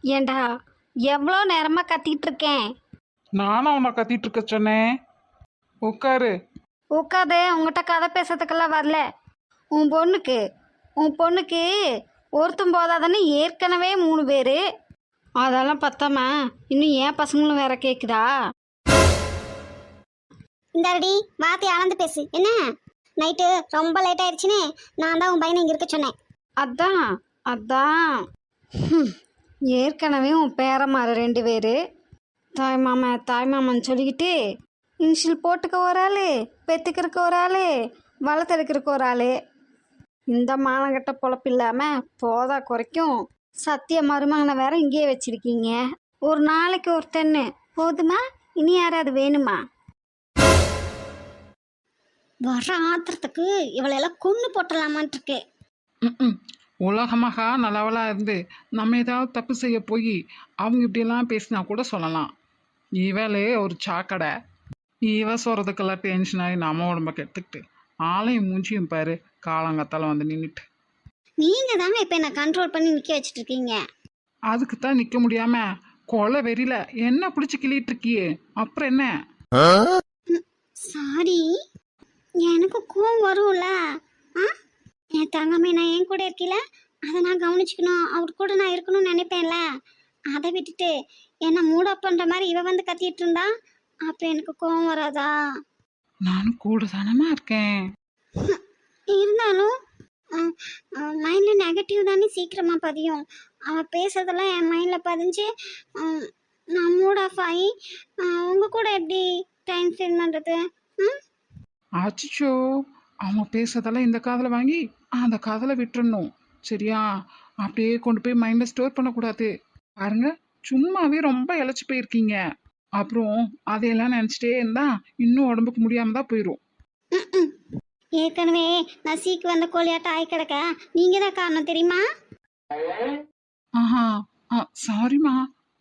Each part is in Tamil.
ஏண்டா எவ்வளோ நேரமாக கத்திட்டு இருக்கேன். நானும் உன்னை கத்திட்டு இருக்க சொன்னேன். உட்காரு. உட்காது உங்ககிட்ட கதை பேசுறதுக்கெல்லாம் வரல. உன் பொண்ணுக்கு ஒருத்தம் போதாதானே ஏற்கனவே 3 பேர். அதெல்லாம் பத்தாம இன்னும் ஏன் பசங்களும் வேற கேட்குதா? இந்தாடி வார்த்தை அளந்து பேசு. என்ன நைட்டு ரொம்ப லேட் ஆயிடுச்சுன்னு நான் தான் உன் பையனை இங்கே இருக்க சொன்னேன். அதான் அதான் ஹம், ஏற்கனவே உன் பேரமாரு 2 பேர் தாய்மாமன் சொல்லிக்கிட்டு இன்ஷியல் போட்டுக்க ஒரு ஆள், பெற்றுக்கிறக்கு ஒரு ஆள், வளர்த்தெடுக்கிறக்கு ஒரு ஆள். இந்த மானங்கட்ட பொழப்பு இல்லாமல் போதா குறைக்கும் சத்திய மருமகனை வேற இங்கேயே வச்சிருக்கீங்க. ஒரு நாளைக்கு ஒருத்தன்னு போதுமா? இனி யாராவது வேணுமா? வர ஆத்திரத்துக்கு இவளையெல்லாம் கொன்று போட்டலாமான் இருக்கு. உலகமாக நல்லவளா இருந்து நம்ம ஏதாவது தப்பு செய்ய போய் அவங்க இப்படியெல்லாம் பேசினா கூட சொல்லலாம். இவளே ஒரு சாக்கடை. இவ சொல்கிறதுக்கெல்லாம் டென்ஷன் ஆகி நம்ம உடம்ப கெடுத்துக்கிட்டு ஆளையும் மூஞ்சியும் பாரு காலங்கத்தால வந்து நின்றுட்டு. நீங்கள் தாங்க இப்போ என்னை கண்ட்ரோல் பண்ணி நிற்க வச்சுட்டு இருக்கீங்க. அதுக்கு தான் நிற்க முடியாம கொலை வெறியில என்ன பிடிச்சி கிள்ளிட்டு இருக்கியே. அப்புறம் என்ன? சாரி, எனக்கு கோவம் வரும்ல. ஆ என் தங்கமே நான் என் கூட இருக்கல, அதை நான் கவனிச்சுக்கணும், அவர் கூட நான் இருக்கணும்னு நினைப்பேன்ல. அதை விட்டுட்டு என்னை மூடப் பண்ணுற மாதிரி இவ வந்து கத்திட்டு இருந்தா அப்போ எனக்கு கோவம் வராதா? நானும் கூட தானமா இருக்கேன். இருந்தாலும் மைண்டில் நெகட்டிவ் தானே சீக்கிரமாக பதியும். அவள் பேசுறதெல்லாம் என் மைண்டில் பதிஞ்சு நான் மூட் ஆஃப் ஆகி உங்கள் கூட எப்படி டைம் ஸ்பெண்ட் பண்ணுறது? அச்சோ, அவங்க பேசுறதெல்லாம் இந்த காதில் வாங்கி அந்த காதில் விட்டுறணும். சரியா? அப்படியே கொண்டு போய் மைண்டில் ஸ்டோர் பண்ணக்கூடாது. பாருங்க, சும்மாவே ரொம்ப இழைச்சி போயிருக்கீங்க. அப்புறம் அதையெல்லாம் நினச்சிட்டே இருந்தா இன்னும் உடம்புக்கு முடியாம தான் போயிடும். ஏற்கனவே நான் சீக்கு வந்த கோழியாட்ட ஆய் கிடக்க நீங்கள் தான் காரணம் தெரியுமா? ஆஹா, சாரிம்மா,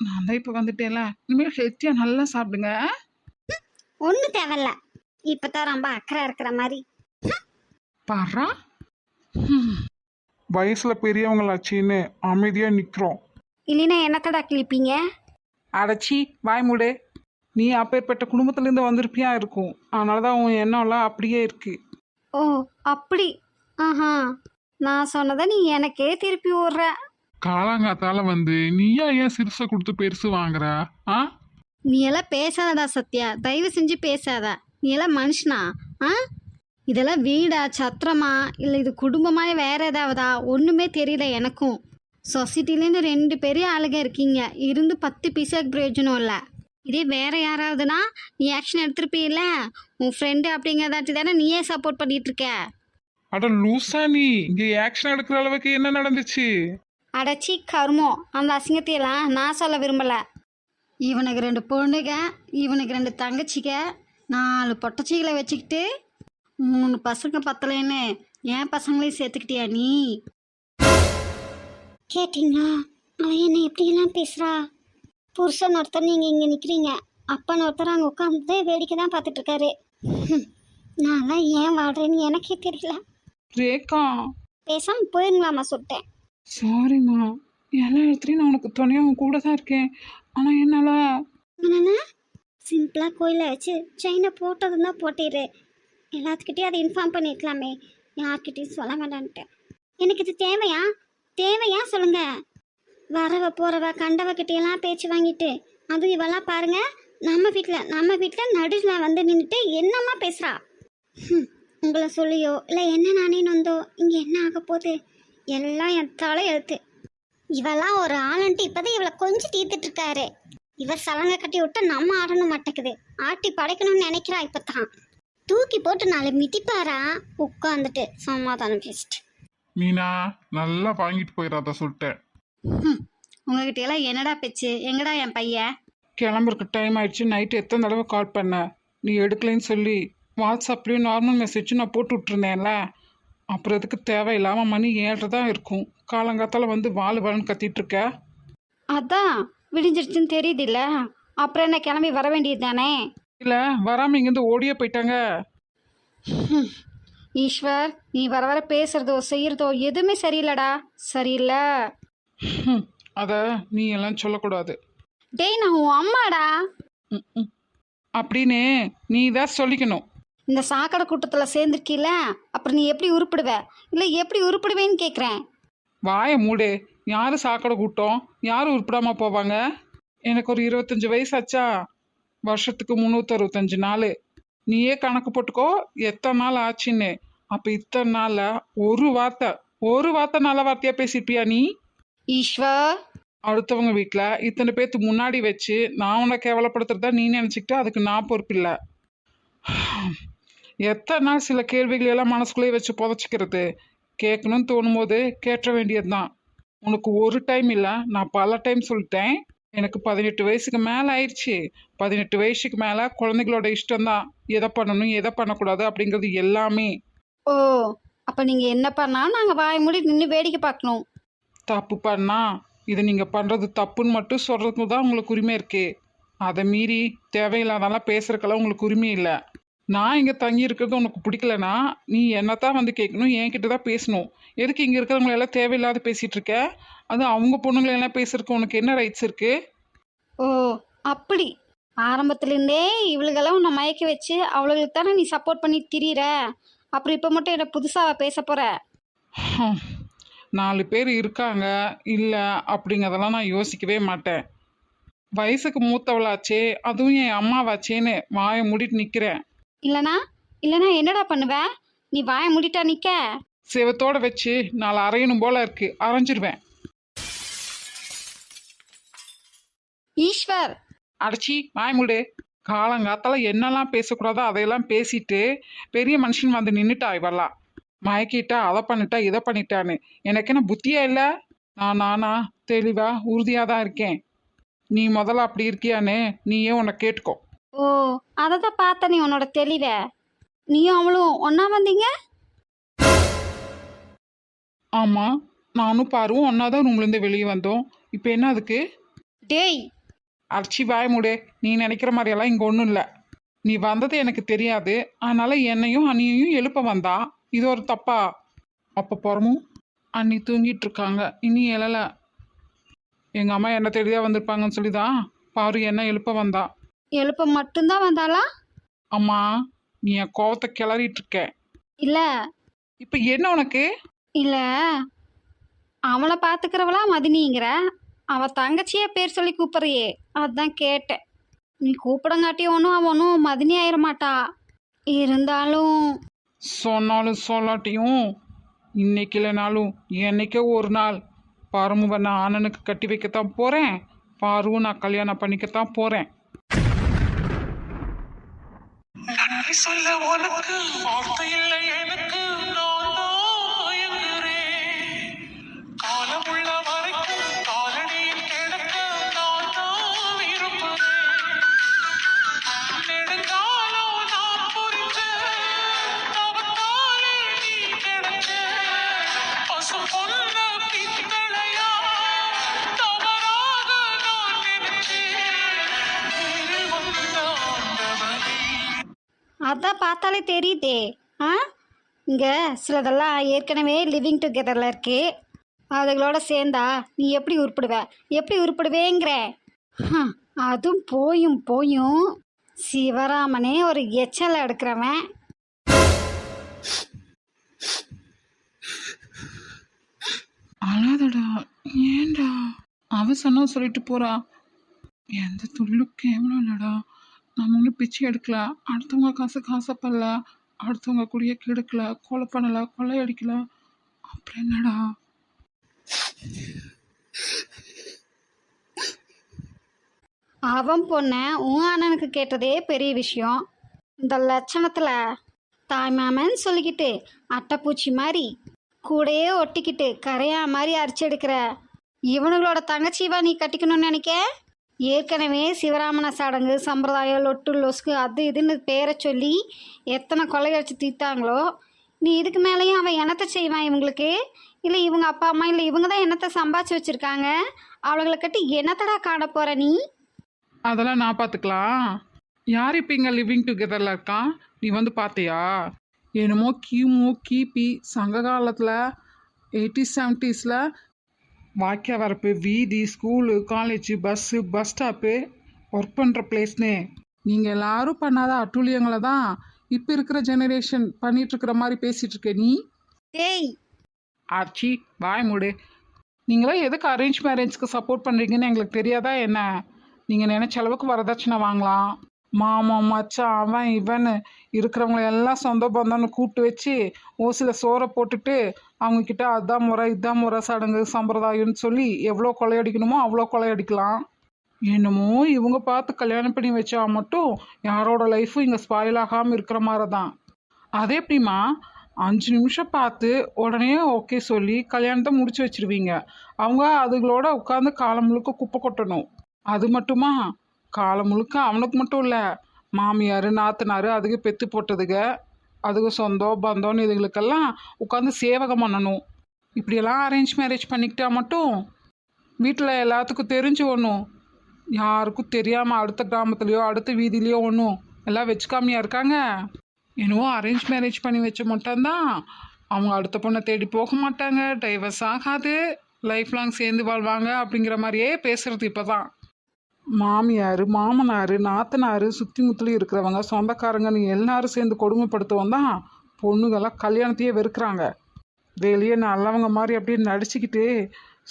நான் தான் இப்போ வந்துட்டேன்ல. இனிமேல் ஹெல்த்தியாக நல்லா சாப்பிடுங்க. ஒன்றும் தேவையில்ல, இப்போ தான் ரொம்ப அக்கறை இருக்கிற மாதிரி. பாரா, வயசுல பெரியவங்களாச்சின்னு அமைதியா நிக்கிறோம். இல்லைன்னா என்னத்தடா கிழிப்பீங்க? அடைச்சி வாய் மூடு. நீ அப்பேற்பட்ட குடும்பத்திலேருந்து வந்திருப்பியா இருக்கும். அதனாலதான் உன் எண்ணம்லாம் அப்படியே இருக்கு. ஓ அப்படி. ஆஹா, நான் சொன்னதை நீ எனக்கே திருப்பி விடுற. காலாங்காத்தால வந்து நீயா ஏன் சிறுசை கொடுத்து பெருசு வாங்குற? ஆ நீ எல்லாம் பேசாதடா சத்யா, தயவு செஞ்சு பேசாத. நீ எல்லாம் மனுஷனா? ஆ இதெல்லாம் வீடா, சத்திரமா, இல்லை இது குடும்பமாக வேற ஏதாவதா? ஒன்றுமே தெரியல எனக்கும். சொசைட்டிலேருந்து 2 பெரிய ஆளுங்க இருக்கீங்க, இருந்து 10 பைசாக்கு பிரயோஜனம் இல்லை. இதே வேற யாராவதுனா நீ ஆக்ஷன் எடுத்திருப்பீல்ல. உன் ஃப்ரெண்டு அப்படிங்கிறதாட்டி தானே நீயே சப்போர்ட் பண்ணிட்டு இருக்க. அட லூசா, நீ இங்க ஆக்ஷன் எடுக்கிற அளவுக்கு என்ன நடந்துச்சு? அடைச்சி கருமம், அந்த அசிங்கத்தையெல்லாம் நான் சொல்ல விரும்பலை. இவனுக்கு 2 பொண்ணுங்க, இவனுக்கு 2 தங்கச்சிங்க, 4 பொட்டச்சிகளை வச்சுக்கிட்டு 3 பசங்க பத்தலைன்னு என் பசங்களையும் சேர்த்துக்கிட்டியா நீ? கேட்டிங்களா அவன் என்ன எப்படியெல்லாம் பேசுகிறா? புருஷன் ஒருத்தர் நீங்கள் இங்கே நிற்கிறீங்க, அப்பன் ஒருத்தர் அங்கே உட்காந்து வேடிக்கை தான் பார்த்துட்டு இருக்காரு. நான்லாம் ஏன் வாழ்றேன்னு எனக்கே தெரியல. ரேகா, பேசாமல் போயிருங்களாமா சொல்லிட்டேன். சாரிம்மா. எல்லா இடத்துலையும் நான் உனக்கு துணையாக உன் கூட தான் இருக்கேன். ஆனால் என்னால் என்னென்ன சிம்பிளாக கோயிலை வச்சு செயினை போட்டதும் தான் போட்டிடு. எல்லாத்துக்கிட்டையும் அதை இன்ஃபார்ம் பண்ணியிருக்கலாமே, யார்கிட்டையும் சொல்ல வேண்டான்ட்டு. எனக்கு இது தேவையா சொல்லுங்க. வரவ போகிறவ கண்டவக்கிட்டையெல்லாம் பேச்சு வாங்கிட்டு அதுவும் இவெல்லாம் பாருங்க நம்ம வீட்டில் நடுவில் வந்து நின்றுட்டு என்னம்மா பேசுகிறா. உங்களை சொல்லியோ இல்லை என்ன நானே நொந்தோ இங்கே என்ன ஆக போகுது? எல்லாம் என் தலை எழுத்து. இவெல்லாம் ஒரு ஆளுன்ட்டு இப்போதான் இவளை கொஞ்சம் தீர்த்துட்டு இருக்காரு. இவர் சலங்கை கட்டி விட்டு நம்ம ஆடணும் மாட்டேக்குது. ஆட்டி படைக்கணும்னு நினைக்கிறா. இப்போ தான் தூக்கி போட்டு 4 மிதிப்பாரா உட்காந்துட்டு சமாதானம் பேசிட்டு. மீனா, நல்லா வாங்கிட்டு போயிடாத சொல்லிட்டேன். உங்ககிட்ட எல்லாம் என்னடா பேச்சு? எங்கடா என் பையன்? கிளம்புறக்கு டைம் ஆயிடுச்சு. நைட்டு எத்தனை தடவை கால் பண்ண, நீ எடுக்கலைன்னு சொல்லி வாட்ஸ்அப்லேயும் நார்மல் மெசேஜும் நான் போட்டு விட்டுருந்தேன்ல. அப்புறம் எதுக்கு தேவையில்லாமல் மணி 7:30 தான் இருக்கும். காலங்காத்தால் வந்து வாழ்னு கத்திட்டு இருக்க. அதான் விடிஞ்சிருச்சுன்னு தெரியுது இல்லை, அப்புறம் என்ன கிளம்பி வர வேண்டியது தானே? இல்லை, வராமல் இங்கேருந்து ஓடியே போயிட்டாங்க. ஈஸ்வர், நீ வர வர பேசுறதோ செய்யறதோ எதுவுமே சரியில்லடா, சரியில்லை. அதை நீ எல்லாம் சொல்லக்கூடாது. டேய் நான் உன் அம்மாடா. ம், ம். அப்படின்னு நீ தான் சொல்லிக்கணும். இந்த சாக்கடை கூட்டத்தில் சேர்ந்துருக்கீல, அப்புறம் நீ எப்படி உருப்பிடுவ? இல்லை எப்படி உருப்பிடுவேன்னு கேட்குறேன். வாயை மூடு. யாரு சாக்கடை கூட்டம்? யாரு உருப்பிடாம போவாங்க? எனக்கு ஒரு 25 வயசாச்சா? வருஷத்துக்கு 365 நாள். நீயே கணக்கு போட்டுக்கோ எத்தனை நாள் ஆச்சுன்னு. அப்போ இத்தனை நாள்ல ஒரு வார்த்தை நல்ல வார்த்தையா பேசியிருப்பியா நீ? ஈஸ்வர், அடுத்தவங்க வீட்டில் இத்தனை பேர்த்து முன்னாடி வச்சு நான் உன்னை கேவலப்படுத்துறதா நீ நினச்சிக்கிட்டு அதுக்கு நான் பொறுப்பில்லை. எத்தனை நாள் சில கேள்விகள் எல்லாம் மனசுக்குள்ளேயே வச்சு புதைச்சிக்கிறது? கேட்கணும்னு தோணும் போது கேட்ட வேண்டியது தான். உனக்கு ஒரு டைம் இல்லை, நான் பல டைம் சொல்லிட்டேன். எனக்கு 18 வயசுக்கு மேலே ஆயிடுச்சு. 18 வயசுக்கு மேலே குழந்தைகளோட இஷ்டம்தான் எதை பண்ணணும் எதை பண்ணக்கூடாது அப்படிங்கிறது எல்லாமே. ஓ அப்போ நீங்கள் என்ன பண்ணால் நாங்கள் வாய மூடி நின்று வேடிக்கை பார்க்கணும்? தப்பு பண்ணா இதை நீங்கள் பண்ணுறது தப்புன்னு மட்டும் சொல்கிறதுக்கு தான் உங்களுக்கு உரிமை இருக்கு. அதை மீறி தேவையில்லாதெல்லாம் பேசுறதுக்கெல்லாம் உங்களுக்கு உரிமை இல்லை. நான் இங்கே தங்கி இருக்கிறது உனக்கு பிடிக்கலனா நீ என்னத்தான் வந்து கேட்கணும், என்கிட்ட தான் பேசணும். எதுக்கு இங்கே இருக்கிறவங்கள எல்லாம் தேவையில்லாத பேசிகிட்டு இருக்க? அது அவங்க பொண்ணுங்களை எல்லாம் பேசுறதுக்கு உனக்கு என்ன ரைட்ஸ் இருக்கு? ஓ அப்படி ஆரம்பத்துலேருந்தே இவளுகெல்லாம் உன்னை மயக்கி வச்சு அவளுகளுக்கு தானே நீ சப்போர்ட் பண்ணி திரியிற. அப்புறம் இப்போ மட்டும் என்ன புதுசாக பேச போகிற? 4 பேர் இருக்காங்க இல்லை அப்படிங்கிறதெல்லாம் நான் யோசிக்கவே மாட்டேன். வயசுக்கு மூத்தவளாச்சே, அதுவும் என் அம்மாவாச்சேன்னு வாயை மூடிட்டு நிற்கிறேன். இல்லைனா என்னடா பண்ணுவ? நீ வாயை மூடிட்டா நிற்க? செவத்தோட வச்சு 4 அரையணும் போல இருக்கு, அரைஞ்சிருவேன். ஈஸ்வர், அடைச்சி வாய் மூடு. காலங்காத்தால என்னெல்லாம் பேசக்கூடாதோ அதையெல்லாம் பேசிட்டு பெரிய மனுஷன் வந்து நின்றுட்டா இவெல்லாம். மயக்கிட்டா அதை பண்ணிட்டா இதை பண்ணிட்டான்னு. எனக்கு என்ன புத்தியா இல்லை? நானா தெளிவா உறுதியாக தான் இருக்கேன். நீ முதல்ல அப்படி இருக்கியான்னு நீயே உன்னை கேட்டுக்கோ. ஓ அதை தான் பார்த்த நீ உன்னோட தெளிவ. நீயும் அவளும் ஒன்றா வந்தீங்க? ஆமாம், நானும் பாருவும் ஒன்னாதான் ரூம்லேருந்து வெளியே வந்தோம். இப்போ என்ன அதுக்கு? டேய் அடிச்சு வாய மூடு. நீ நினைக்கிற மாதிரியெல்லாம் இங்கே ஒன்றும் இல்லை. நீ வந்தது எனக்கு தெரியாது, அதனால என்னையும் அண்ணியையும் எழுப்ப வந்தா. இது ஒரு தப்பா? அப்போ புறமும் அண்ணி தூங்கிட்டு இருக்காங்க, இனி எழலை. எங்கள் அம்மா என்ன தேடிதான் வந்திருப்பாங்கன்னு சொல்லி தான் பாரு என்ன எழுப்ப வந்தா. எழுப்ப மட்டும்தான் வந்தாளா? அம்மா, நீ என் கோவத்தை கிளறிட்டு இருக்க. இல்லை இப்போ என்ன உனக்கு? இல்லை, அவளை பார்த்துக்கிறவளா மதினிங்கிற? அவள் தங்கச்சியே பேர் சொல்லி கூப்பிட்றியே, அதுதான் கேட்டேன். நீ கூப்பிடங்காட்டி அவன் ஒன்றும் மதினி ஆயிட மாட்டா. இருந்தாலும் சொன்னாலும் சொல்லாட்டியும் இன்னைக்கு இல்லைனாலும் என்னைக்கோ ஒரு நாள் பரமுவை நான் அண்ணனுக்கு கட்டி வைக்கத்தான் போகிறேன். பாருவும் நான் கல்யாணம் பண்ணிக்கத்தான் போகிறேன். நன்றி சொல்ல உனக்கு வார்த்தை இல்லை எனக்கு, நான் தான் மயங்குறேன். காலமுள்ள வரைக்கும் காலடியில் கிடக்க நான் தான் விரும்புகிறேன். நெடுங்காலம் நான் புரிஞ்ச தவத்தாலே நீ கிடக்க, பசு பொன்ன பித்தளையா தவறாக நான் நினைச்சேன். நேரில் வந்த ஆண்டவனே. அதான் பார்த்தாலே தெரியுதே. ஆ இங்கே சிலதெல்லாம் ஏற்கனவே லிவிங் டுகெதரில் இருக்கு. அதுகளோட சேர்ந்தா நீ எப்படி உருப்பிடுவேங்கிற? அதுவும் போயும் சிவராமனே ஒரு எச்சலை எடுக்கிறவன். அழாதடா, ஏன்டா? அவ சொன்னா சொல்லிட்டு போறா. எந்த தொழிலும் கேவலம் இல்லடா. நம்ம ஒன்றும் பிச்சை எடுக்கல, அடுத்தவங்க காசுக்கு ஆசைப்படல, அடுத்தவங்க குடிய கெடுக்கல, கொலை பண்ணல, கொள்ளையடிக்கல. அப்புறம் என்னடா? அவன் பொண்ணை உன் அண்ணனுக்கு கேட்டதே பெரிய விஷயம். இந்த லட்சணத்தில் தாய்மாமன்னு சொல்லிக்கிட்டு அட்டைப்பூச்சி மாதிரி கூடையே ஒட்டிக்கிட்டு கரையா மாதிரி அரிச்சு எடுக்கிற இவனுங்களோட தங்கச்சிவா நீ கட்டிக்கணும்னு நினைக்க? ஏற்கனவே சிவராமன சடங்கு சம்பிரதாயம் லொட்டு லொஸ்கு அது இதுன்னு பேரை சொல்லி எத்தனை கொள்ளையடிச்சு தீர்த்தாங்களோ. நீ இதுக்கு மேலேயும் அவன் என்னத்தை செய்வான் இவங்களுக்கு? இல்லை இவங்க அப்பா அம்மா இல்லை இவங்க தான் என்னத்தை சம்பாதிச்சு வச்சுருக்காங்க? அவளுங்களை கட்டி என்னத்தடா காண போகிற நீ? அதெல்லாம் நான் பார்த்துக்கலாம். யார் இப்போ இங்கே லிவிங் டுகெதரில் இருக்கான்? நீ வந்து பார்த்தியா? என்னமோ கிமு கிபி சங்க காலத்தில் 80s 70s வாக்கியா வரப்பு, வீதி, school, college, bus, bus stop, work பண்ணுற பிளேஸ்னு நீங்கள் எல்லாரும் பண்ணாத அட்டூழியங்களை தான் இப்போ இருக்கிற ஜெனரேஷன் பண்ணிட்டு இருக்கிற மாதிரி பேசிட்டு இருக்க நீ. டேய், ஆச்சி வாய் மூடு. நீங்களாம் எதுக்கு அரேஞ்ச் மேரேஜ்க்கு சப்போர்ட் பண்ணுறீங்கன்னு எங்களுக்கு தெரியாதா என்ன? நீங்கள் நினைச்ச அளவுக்கு வரதட்சணை வாங்கலாம். மாமன் மச்சான் அவன் இவன்னு இருக்கிறவங்கள எல்லாம் சொந்த பந்தம்னு கூப்பிட்டு வச்சு ஓசில சோறை போட்டுட்டு அவங்கக்கிட்ட அதான் முறை இதான் முறை சடங்கு சம்பிரதாயம்னு சொல்லி எவ்வளோ கொள்ளையடிக்கணுமோ அவ்வளோ கொள்ளையடிக்கலாம். என்னமோ இவங்க பார்த்து கல்யாணம் பண்ணி வச்சா மட்டும் யாரோட லைஃப்பும் இங்கே ஸ்பாயில் ஆகாமல் இருக்கிற மாதிரி தான். அதே எப்படிம்மா 5 நிமிஷம் பார்த்து உடனே ஓகே சொல்லி கல்யாணத்தை முடிச்சு வச்சிருவீங்க. அவங்க அதுகளோட உட்காந்து காலம் முழுக்க குப்பை கொட்டணும். அது மட்டுமா, காலம் முழுக்க அவனுக்கு மட்டும் இல்லை, மாமியார் நாத்தனார் அதுக்கு பெத்து போட்டதுங்க, அதுக்கு சொந்தம் பந்தம்னு இதுகளுக்கெல்லாம் உட்காந்து சேவகம் பண்ணணும். இப்படியெல்லாம் அரேஞ்ச் மேரேஜ் பண்ணிக்கிட்டா மட்டும் வீட்டில் எல்லாத்துக்கும் தெரிஞ்சு ஒன்றும் யாருக்கும் தெரியாமல் அடுத்த கிராமத்துலேயோ அடுத்த வீதியிலையோ ஒன்றும் எல்லாம் வச்சுக்காமையா இருக்காங்க. என்னவோ அரேஞ்ச் மேரேஜ் பண்ணி வச்ச மட்டும்தான் அவங்க அடுத்த பொண்ணை தேடி போக மாட்டாங்க, டைவர்ஸ் ஆகாது, லைஃப் லாங் சேர்ந்து வாழ்வாங்க அப்படிங்கிற மாதிரியே பேசுறது இப்போ தான். மாமியார் மாமனார் நாத்தனார் சுற்றி முத்தலி இருக்கிறவங்க சொந்தக்காரங்கன்னு எல்லாரும் சேர்ந்து கொடுமைப்படுத்துவோம் தான் பொண்ணுங்கெல்லாம் கல்யாணத்தையே வெறுக்கிறாங்க. வெளியே நல்லவங்க மாதிரி அப்படியே நடிச்சுக்கிட்டு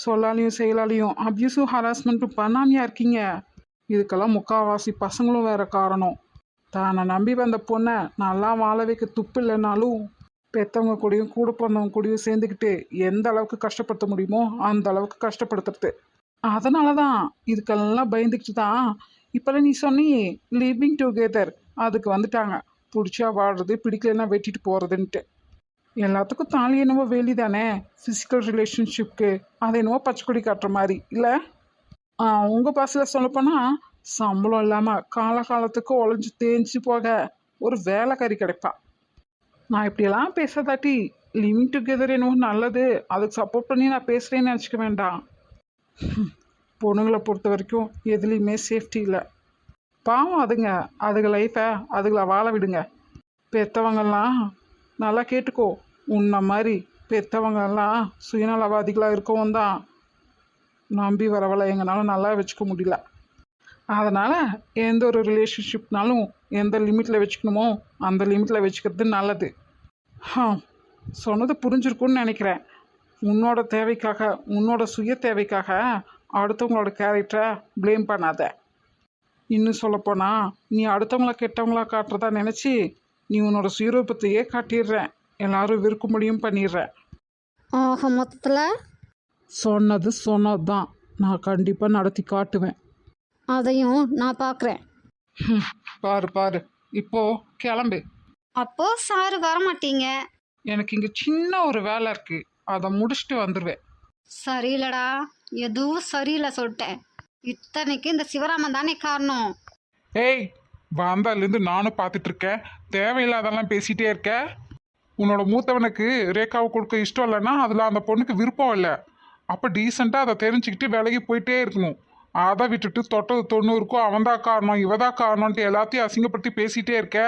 சொல்லாலையும் செயலாலையும் அப்யூஸும் ஹராஸ்மெண்ட்டும் பண்ணாமையா இருக்கீங்க. இதுக்கெல்லாம் முக்கால்வாசி பசங்களும் வேற காரணம். தானை நம்பி வந்த பொண்ணை நல்லா வாழ வைக்க துப்பு இல்லைனாலும் பெற்றவங்க கூடயும் கூட பிறந்தவங்க கூடயும் சேர்ந்துக்கிட்டு எந்த அளவுக்கு கஷ்டப்படுத்த முடியுமோ அந்த அளவுக்கு கஷ்டப்படுத்துறது. அதனால தான் இதுக்கெல்லாம் பயந்துக்கிட்டு தான் இப்போல்லாம் நீ சொன்னி லிவிங் டுகெதர் அதுக்கு வந்துட்டாங்க. பிடிச்சா வாடுறது, பிடிக்கலன்னா வெட்டிட்டு போகிறதுன்ட்டு. எல்லாத்துக்கும் தாலி என்னவோ வேலி தானே ஃபிசிக்கல் ரிலேஷன்ஷிப்க்கு, அது என்னவோ பச்சைக்கொடி காட்டுற மாதிரி இல்லை. உங்கள் பாசில் சொல்லப்போனால் சம்பளம் இல்லாமல் காலகாலத்துக்கு உழைஞ்சி தேஞ்சு போக ஒரு வேலைக்காரி கிடைப்பா. நான் இப்படியெல்லாம் பேசாதாட்டி லிவிங் டுகெதர் என்னவோ நல்லது, அதுக்கு சப்போர்ட் பண்ணி நான் பேசுகிறேன்னு நினச்சிக்க வேண்டாம். பொண்ணுங்களை பொறுத்த வரைக்கும் எதுலேயுமே சேஃப்டி இல்லை. பாவம் அதுங்க லைஃப்பை அதுகளை வாழ விடுங்க. பெற்றவங்கெல்லாம் நல்லா கேட்டுக்கோ, உன்ன மாதிரி பெற்றவங்கெல்லாம் சுயநலவாதிகளாக இருக்கவும் தான் நம்பி வரவளை எங்களால் நல்லா வச்சுக்க முடியல. அதனால் எந்த ஒரு ரிலேஷன்ஷிப்னாலும் எந்த லிமிட்டில் வச்சுக்கணுமோ அந்த லிமிட்டில் வச்சுக்கிறது நல்லது. சொன்னது புரிஞ்சிருக்குன்னு நினைக்கிறேன். உன்னோட தேவைக்காக உன்னோட சுய தேவைக்காக அடுத்தவங்களோட கேரக்டரை ப்ளேம் பண்ணாத. இன்னும் சொல்லப்போனால் நீ அடுத்தவங்கள கெட்டவங்களா காட்டுறதா நினச்சி நீ உன்னோட சுயரூபத்தையே காட்டிடுற, எல்லாரும் விருக்கும்படியும் பண்ணிடுற. ஆக மொத்தத்தில் சொன்னது தான், நான் கண்டிப்பாக நடத்தி காட்டுவேன். அதையும் நான் பார்க்குறேன். பாரு பாரு, இப்போ கிளம்பு. அப்போ சாரு வர மாட்டீங்க? எனக்கு இங்கே சின்ன ஒரு வேலை இருக்கு, அதை முடிச்சுட்டு வந்துடுவேன். சரியில்லடா, எதுவும் சரியில்லை சொல்லிட்டேன். இத்தனைக்கு இந்த சிவராமன் தானே காரணம். ஏய், வந்தாலேருந்து நானும் பார்த்துட்டு இருக்கேன், தேவையில்லாதெல்லாம் பேசிகிட்டே இருக்க. உன்னோட மூத்தவனுக்கு ரேகாவை கொடுக்க இஷ்டம் இல்லைன்னா அதில் அந்த பொண்ணுக்கு விருப்பம் இல்லை. அப்போ டீசெண்டாக அதை தெரிஞ்சுக்கிட்டு வேலைக்கு போயிட்டே இருக்கணும். அதை விட்டுட்டு தொட்டது 90க்கும் அவன் தான் காரணம் இவதான் காரணம்ன்ட்டு எல்லாத்தையும் அசிங்கப்படுத்தி பேசிகிட்டே இருக்க.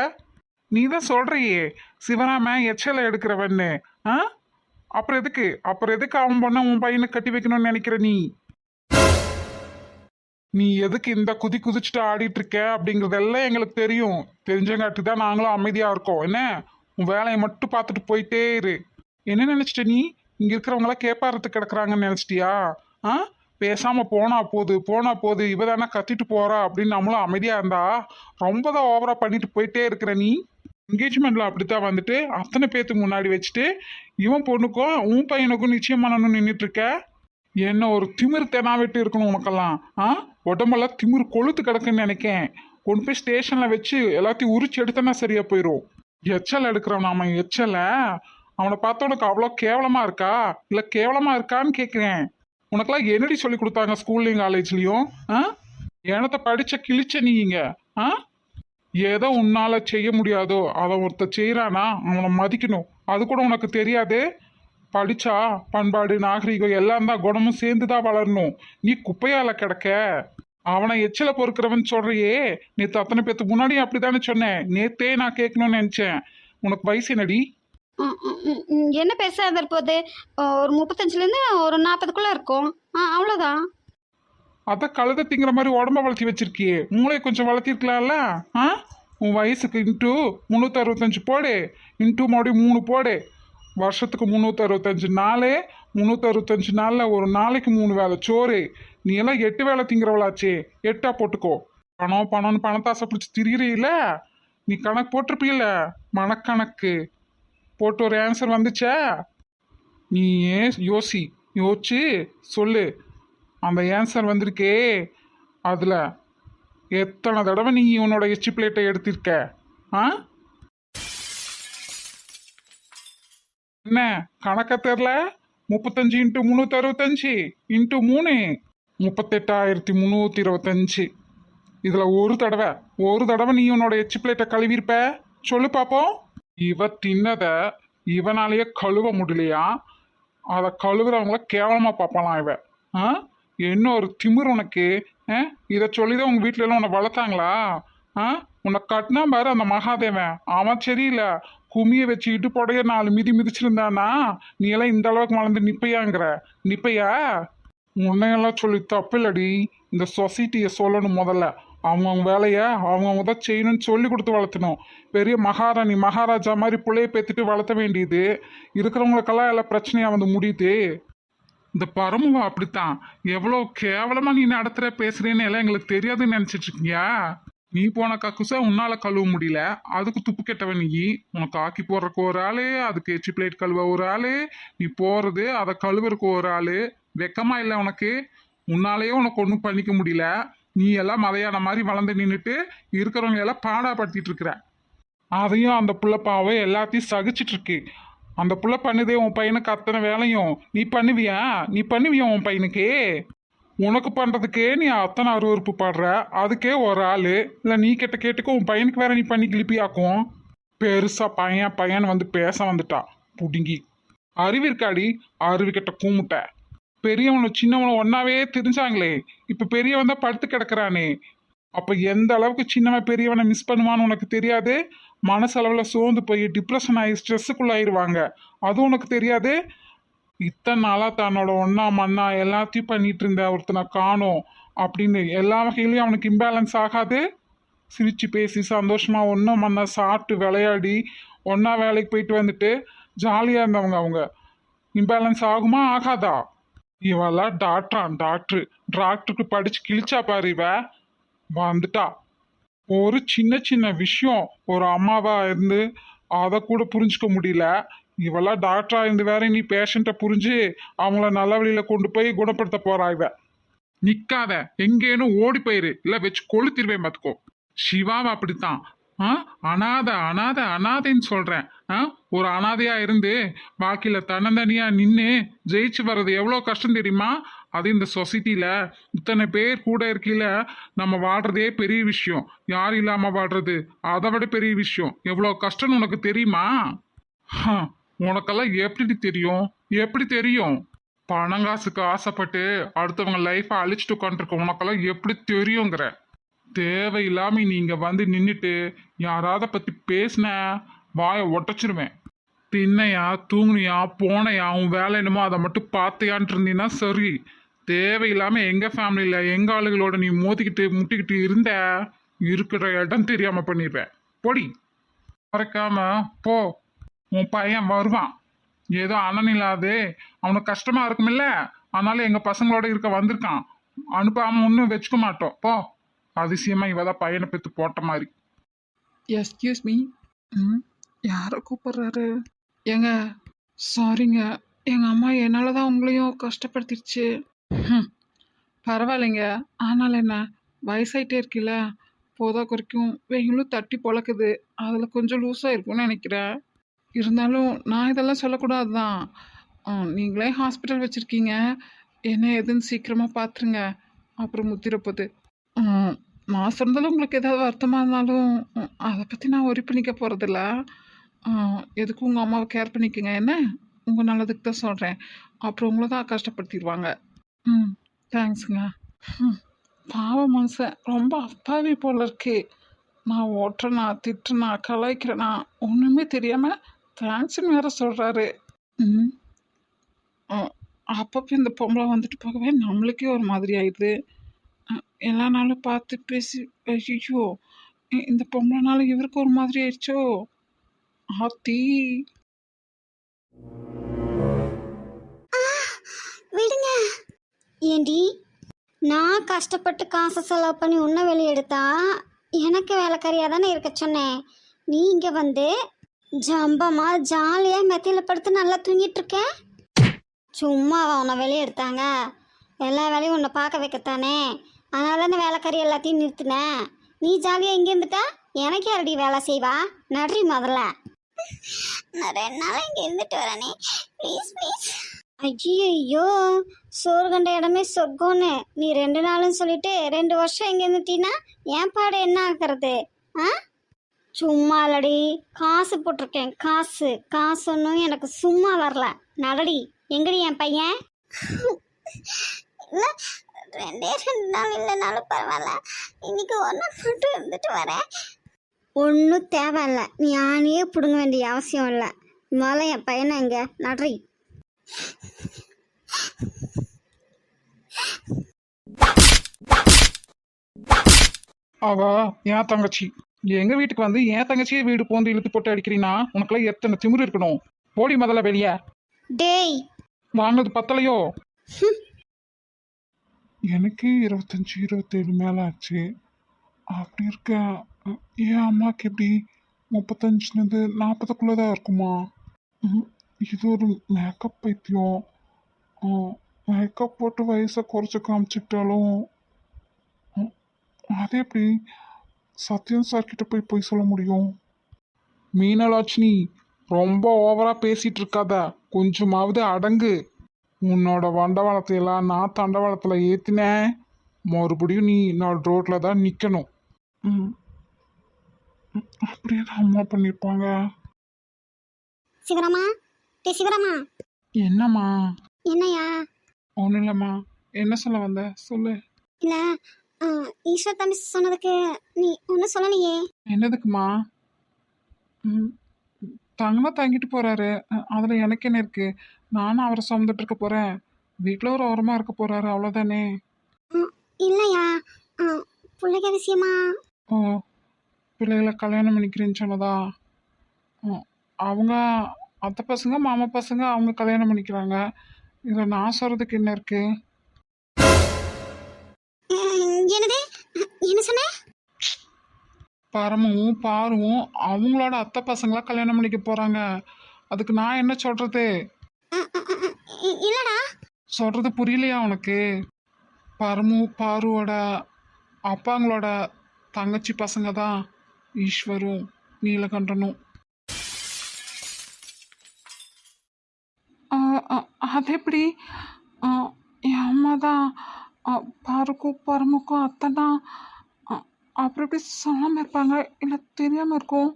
நீ தான் சொல்கிறியே சிவராமன் எச்சலை எடுக்கிறவன்னு. அப்புறம் எதுக்கு அவன் பொண்ணை உன் பையனுக்கு கட்டி வைக்கணும்னு நினைக்கிற? நீ எதுக்கு இந்த குதிச்சுட்டு ஆடிட்டு இருக்க அப்படிங்கிறதெல்லாம் எங்களுக்கு தெரியும். தெரிஞ்சங்காட்டி தான் நாங்களும் அமைதியாக இருக்கோம். என்ன, உன் வேலையை மட்டும் பார்த்துட்டு போயிட்டே இரு. என்ன நினச்சிட்ட நீ? இங்கே இருக்கிறவங்களாம் கேப்பாரத்துக்கு கிடக்குறாங்கன்னு நினச்சிட்டியா? பேசாமல் போனா போது இவ தானே கத்திட்டு போறா அப்படின்னு நம்மளும் அமைதியாக இருந்தா ரொம்ப தான் ஓவராக பண்ணிட்டு போயிட்டே இருக்கிற நீ. என்கேஜ்மெண்ட்டில் அப்படித்தான் வந்துட்டு அத்தனை பேத்துக்கு முன்னாடி வச்சுட்டு இவன் பொண்ணுக்கும் உன் பையனுக்கும் நிச்சயம் பண்ணணும்னு நின்றுட்டு இருக்க. என்ன ஒரு திமிர் தெனாவிட்டு இருக்கணும் உனக்கெல்லாம். உடம்பெல்லாம் திமிர் கொழுத்து கிடக்குன்னு நினைக்கேன். கொண்டு போய் ஸ்டேஷனில் வச்சு எல்லாத்தையும் உரிச்சு எடுத்தனா சரியா போயிடும். எச்சல் எடுக்கிறவன் நாம எச்சலை அவனை பார்த்த உனக்கு அவ்வளோ கேவலமாக இருக்கா இல்லை கேவலமாக இருக்கான்னு கேட்குறேன். உனக்கெல்லாம் என்னடி சொல்லி கொடுத்தாங்க ஸ்கூல்லையும் காலேஜ்லேயும்? எனத்தை படித்த கிழிச்ச நீங்க ஏதோ உன்னால் செய்ய முடியாதோ அதை ஒருத்தர் செய்கிறானா அவனை மதிக்கணும். அது கூட உனக்கு தெரியாது. படித்தா பண்பாடு நாகரிகம் எல்லாம் தான் குணமும் சேர்ந்து தான் வளரணும். நீ குப்பையால் கிடக்க. அவனை எச்சில பொறுக்கிறவன் சொல்கிறியே, நேற்று அத்தனை பேத்துக்கு முன்னாடியும் அப்படி தானே சொன்னேன். நேற்றே நான் கேட்கணும்னு நினச்சேன். உனக்கு வயசு என்னடி? என்ன பேசாத இருப்போது? ஒரு 35லேருந்து ஒரு 40க்குள்ளே இருக்கும். அவ்வளோதான். அதான் கழுதை திங்கிற மாதிரி உடம்ப வளர்த்தி வச்சிருக்கியே, மூளையை கொஞ்சம் வளர்த்திருக்கலாம்ல? ஆ உன் வயசுக்கு இன்ட்டு 365 போடு, இன்ட்டு மறுபடியும் 3 போடு. வருஷத்துக்கு 365 நாள், 365 நாளில் ஒரு நாளைக்கு 3 வேளை சோறு. நீ எல்லாம் 8 வேளை திங்கிறவளாச்சே, 8ஆ போட்டுக்கோ. பணம் பணம்னு பணத்தாசை பிடிச்சி திரியிறீல, நீ கணக்கு போட்டிருப்பீல, மனக்கணக்கு போட்டு ஒரு ஆன்சர் வந்துச்சா? நீ ஏன் யோசிச்சு சொல்லு. அந்த ஆன்சர் வந்திருக்கே, அதில் எத்தனை தடவை நீ உன்னோட எச்சி பிளேட்டை எடுத்திருக்க? ஆ என்ன கணக்க தெரில? 35 இன்ட்டு 365 இன்ட்டு 3 38,325. இதில் ஒரு தடவை நீ உன்னோட எச்சி பிளேட்டை கழுவிருப்ப? சொல்லு பார்ப்போம். இவ தின்னத இவனாலேயே கழுவ முடியலையா? அதை கழுவுறவங்கள கேவலமாக பார்ப்பாளாம் இவ. ஆ என்ன ஒரு திமிர் உனக்கு? இதை சொல்லிதான் உங்கள் வீட்டில எல்லாம் உன்னை வளர்த்தாங்களா? உன்னை கட்டினா பாரு அந்த மகாதேவன், அவன் சரியில்லை. குமியை வச்சு இடுப்போடைய 4 மிதி மிதிச்சிருந்தானா நீ எல்லாம் இந்த அளவுக்கு வளர்ந்து நிப்பையா? உன்னையெல்லாம் சொல்லி தப்பில்லடி. இந்த சொசைட்டியை சொல்லணும் முதல்ல. அவங்கவுங்க வேலையை அவங்கவுங்க தான் செய்யணும்னு சொல்லி கொடுத்து வளர்த்தணும். பெரிய மகாராணி மகாராஜா மாதிரி பிள்ளைய பேத்துட்டு வளர்த்த வேண்டியது. இருக்கிறவங்களுக்கெல்லாம் எல்லாம் பிரச்சனையாக வந்து முடியுது. இந்த பரமுவா அப்படித்தான். எவ்வளோ கேவலமாக நீ நடத்துகிற பேசுகிறேன்னு எல்லாம் எங்களுக்கு தெரியாதுன்னு நினச்சிட்டு இருக்கியா? நீ போன கக்குசா உன்னால கழுவ முடியல, அதுக்கு துப்பு கெட்டவன் நீ. உனக்கு ஆக்கி போடுறக்கு ஒரு ஆளு, அதுக்கு எச்சி பிளேட் கழுவ ஒரு ஆளு, நீ போறது அதை கழுவுறக்கு ஒரு ஆளு. வெக்கமா இல்லை உனக்கு? உன்னாலேயே உனக்கு ஒன்றும் பண்ணிக்க முடியல. நீ எல்லாம் மதையான மாதிரி வளர்ந்து நின்றுட்டு இருக்கிறவங்க எல்லாம் பாடாப்படுத்திட்டு இருக்கிற. அதையும் அந்த புள்ள பாவம் எல்லாத்தையும் சகிச்சிட்டு இருக்கு. அந்த புள்ள பண்ணுதே உன் பையனுக்கு அத்தனை வேலையும் நீ பண்ணுவியா உன் பையனுக்கு? உனக்கு பண்ணுறதுக்கே நீ அத்தனை அருவறுப்பு பாடுற, அதுக்கே ஒரு ஆள் இல்லை. நீ கேட்டுக்க உன் பையனுக்கு வேற நீ பண்ணி கிளிப்பியாக்கும். பெருசா பையன் வந்து பேச வந்துட்டா புடுங்கி. அறிவு இருக்காடி, அறிவு கிட்ட கூமுட்ட. பெரியவனும் சின்னவனும் ஒன்னாவே தெரிஞ்சாங்களே, இப்போ பெரியவன் தான் படுத்து கிடக்குறானே. அப்போ எந்த அளவுக்கு சின்னவன் பெரியவனை மிஸ் பண்ணுவான்னு உனக்கு தெரியாது? மனசளவில் சோர்ந்து போய் டிப்ரெஷன் ஆகி ஸ்ட்ரெஸ்ஸுக்குள்ளாயிருவாங்க. அதுவும் உனக்கு தெரியாது? இத்தனை நாளாக தன்னோட ஒன்றா மண்ணா எல்லாத்தையும் பண்ணிட்டு இருந்த ஒருத்தனை காணோம் அப்படின்னு எல்லா வகையிலையும் அவனுக்கு இம்பேலன்ஸ் ஆகாது? சிரித்து பேசி சந்தோஷமாக ஒன்றா மண்ணா சாப்பிட்டு விளையாடி ஒன்றா வேலைக்கு போயிட்டு வந்துட்டு ஜாலியாக இருந்தவங்க அவங்க இம்பேலன்ஸ் ஆகுமா ஆகாதா? இவெல்லாம் டாக்டருக்கு படித்து கிழிச்சா பாரு. இவ வந்துட்டா. ஒரு சின்ன விஷயம் ஒரு அம்மாவா இருந்து அதை கூட புரிஞ்சுக்க முடியல. இவெல்லாம் டாக்டரா இருந்து வேற நீ பேஷண்ட்டை புரிஞ்சு அவங்கள நல்ல வழியில கொண்டு போய் குணப்படுத்த போறா. இவ நிக்காத, எங்கேன்னு ஓடி போயிரு, இல்ல வச்சு கொளுத்திருவேன் பார்த்துக்கோ. சிவாவை அப்படித்தான். அனாதைன்னு சொல்றேன். ஒரு அனாதையா இருந்து பாக்கியில தன்னந்தனியா நின்று ஜெயிச்சு வர்றது எவ்வளோ கஷ்டம் தெரியுமா? அது இந்த சொசைட்டில இத்தனை பேர் கூட இருக்கையில நம்ம வாடுறதே பெரிய விஷயம். யாரும் இல்லாம வாடுறது அதை விட பெரிய விஷயம். எவ்வளோ கஷ்டம்னு உனக்கு தெரியுமா? உனக்கெல்லாம் எப்படி தெரியும்? பணங்காசுக்கு ஆசைப்பட்டு அடுத்தவங்க லைஃப்பை அழிச்சிட்டு உட்காந்துருக்க உனக்கெல்லாம் எப்படி தெரியுங்கிற? தேவையில்லாம நீங்க வந்து நின்றுட்டு யாராவது பத்தி பேசின வாயை ஒட்டச்சிருவேன். தின்னையா தூங்குனியா போனையா உன் வேலை என்னமோ அதை மட்டும் பார்த்தியான்ட்டு இருந்தீங்கன்னா சரி. தேவையில்லாம எங்க ஃபேமிலியில எங்க ஆளுகளோட நீ மோதிக்கிட்டு முட்டிக்கிட்டு இருந்த இருக்கிற இடம் தெரியாம பண்ணிடுவேன். பொடி மறைக்காம போ. உன் பையன் வருவான். ஏதோ அண்ணன் இல்லாது அவனுக்கு கஷ்டமா இருக்குமில்ல, அதனால எங்க பசங்களோட இருக்க வந்திருக்கான். அனுப்பாம ஒன்றும் வச்சுக்க மாட்டோம். போ. அதிசயமா இவதான் பையனை பெற்று போட்ட மாதிரி. Excuse me. யாரை கூப்பிடுறாரு? ஏங்க சாரிங்க, எங்கள் அம்மா என்னால் தான் உங்களையும் கஷ்டப்படுத்திடுச்சு. பரவாயில்லைங்க, ஆனால் என்ன வயசாயிட்டே இருக்குல்ல, போதா குறைக்கும் வெயிலும் தட்டி பொழக்குது, அதில் கொஞ்சம் லூஸாக இருக்கும்னு நினைக்கிறேன். இருந்தாலும் நான் இதெல்லாம் சொல்லக்கூடாது தான். நீங்களே ஹாஸ்பிட்டல் வச்சுருக்கீங்க, என்ன எதுன்னு சீக்கிரமாக பார்த்துருங்க, அப்புறம் முத்திரப்போகுது. நான் சொன்னதில் உங்களுக்கு ஏதாவது வருத்தமாக இருந்தாலும் அதை பற்றி நான் ஒரி பண்ணிக்க போகிறதில்ல. எதுக்கும் உங்கள் அம்மாவை கேர் பண்ணிக்கோங்க. என்ன உங்கள் நல்லதுக்கு தான் சொல்கிறேன். அப்புறம் உங்களை தான் கஷ்டப்படுத்திடுவாங்க. தேங்க்ஸுங்க. பாவம் மனுஷன் ரொம்ப அப்பாவி போல இருக்கு. நான் ஓட்டுறேனா திட்டுறேனா கலாய்க்கிறேனா ஒன்றுமே தெரியாமல் தேங்க்ஸ்ன்னு வேற சொல்கிறாரு. ம் அ அப்பப்போ இந்த பொம்பளை வந்துட்டு போகவே நம்மளுக்கே ஒரு மாதிரி ஆயிடுது. எல்லா நாளும் பார்த்து பேசி ஐயோ! இந்த பொம்பளைனால இவருக்கு ஒரு மாதிரி ஆயிடுச்சோ! ஆத்தி! விடுங்க. ஏண்டி, நான் கஷ்டப்பட்டு காசை செலவு பண்ணி உன்னை வெளியெடுத்தா எனக்கு வேலைக்காரியாக தானே இருக்க சொன்னேன். நீ இங்கே வந்து ஜம்பமா ஜாலியாக மெத்தையில் படுத்து நல்லா தூங்கிட்டு இருக்க. சும்மா உன்னை வெளியெடுத்தாங்க, எல்லா வேலையும் உன்னை பார்க்க வைக்கத்தானே, அதனால தானே வேலைக்காரி எல்லாத்தையும் நிறுத்தினேன். நீ ஜாலியாக இங்கே இருந்துட்டா எனக்கு யாரடி வேலை செய்வா? நன்றி முதல்ல. நான் 2 நாளாக இங்கே இருந்துட்டு வரேனே, ப்ளீஸ் ப்ளீஸ். ஐயோ, சோறு கண்ட இடமே சொர்க்கம்னு நீ 2 நாளும் சொல்லிட்டு 2 வருஷம் இங்கே இருந்துட்டீன்னா என் பாடு என்ன ஆகிறது? ஆ, சும்மா இல்லடி, காசு போட்டிருக்கேன். காசு ஒன்றும் எனக்கு சும்மா வரல. நடடி, எங்கடி என் பையன்? இல்லை, 2 நாள் இல்லைனாலும் பரவாயில்ல, இன்னைக்கு 1 நாள் மட்டும் இருந்துட்டு வரேன். ஒன்றும் தேவையில்லை, நீ ஆணையே பிடுங்க வேண்டிய அவசியம் இல்லை. முதல்ல என் பையனை எங்க நடரி. அவ என் தங்கச்சி எங்க வீட்டுக்கு வந்து என் தங்கச்சியே வீடு போந்து இழுத்து போட்டு அடிக்கிறீனா? உனக்குலாம் எத்தனை திமிரு இருக்கணும்? போடி முதல்ல வெளியே. டேய், வாங்கினது பத்தலையோ? எனக்கு 25-27 மேல ஆச்சு. அப்படி இருக்க என் அம்மாவுக்கு எப்படி 35 40க்குள்ளதான் இருக்குமா? இது ஒரு மேக்கப் பைத்தியம். மேக்கப் போட்டு வயசை குறைச்சி காமிச்சுக்கிட்டாலும் அது எப்படி சத்யன் சார் கிட்ட போய் சொல்ல முடியும்? மீனலாட்சினி, ரொம்ப ஓவரா பேசிட்டு இருக்காத, கொஞ்சமாவது அடங்கு. உன்னோட வண்டவாளத்தை எல்லாம் நான் தண்டவாளத்துல ஏத்தினேன், மறுபடியும் நீ நான் ரோட்ல தான் நிக்கணும். அப்படியே தான் அம்மா பண்ணிருப்பாங்க. சிவராமா, டே சிவராமா. என்னம்மா? என்னையா? ஒன்றும் இல்லைம்மா. என்ன சொல்ல வந்த? சொல்லு. இல்லை, ஈஸ்வர் தம்பி சொன்னதுக்கு நீ ஒன்றும் சொல்லலையே. என்னதுக்குமா? தங்கமா தங்கிட்டு போறாரு, அதுல எனக்கு என்ன இருக்கு? நானும் அவரை சுமந்துட்டு இருக்க போறேன். வீட்டில் ஒரு ஓரமா இருக்க போறாரு, அவ்வளோதானே. இல்லையா, பிள்ளைங்க விஷயமா? ஓ, பிள்ளைகளை கல்யாணம் பண்ணிக்கிறேன்னு சொன்னதா? அவங்க அத்தை பசங்க மாமா பசங்க அவங்க கல்யாணம் பண்ணிக்கிறாங்க. இதில் நான் சொல்றதுக்கு என்ன இருக்கு? என்னது, என்ன சொன்ன? பரமும் பாருவும் அவங்களோட அத்தை பசங்களா கல்யாணம் பண்ணிக்க போறாங்க. அதுக்கு நான் என்ன சொல்றது? இல்லடா. சொல்றது புரியலையா உனக்கு? பரமு பாருவோட அப்பாங்களோட தங்கச்சி பசங்க தான் ஈஸ்வரும் நீலகண்டனும். அது எப்படி? என் அம்மா தான் பாருக்கும் பரமுக்கும் அத்தை தான். அப்புறம் எப்படி சொல்லாமல் இருப்பாங்க? இல்லை தெரியாமல் இருக்கும்?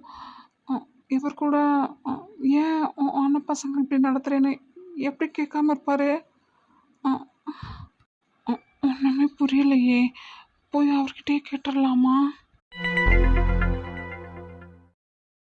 இவர் கூட ஏன் அண்ணன் பசங்க இப்படி நடத்துகிறேன்னு எப்படி கேட்காம இருப்பாரு? ஒன்றுமே புரியலையே. போய் அவர்கிட்டயே கேட்டுடலாமா?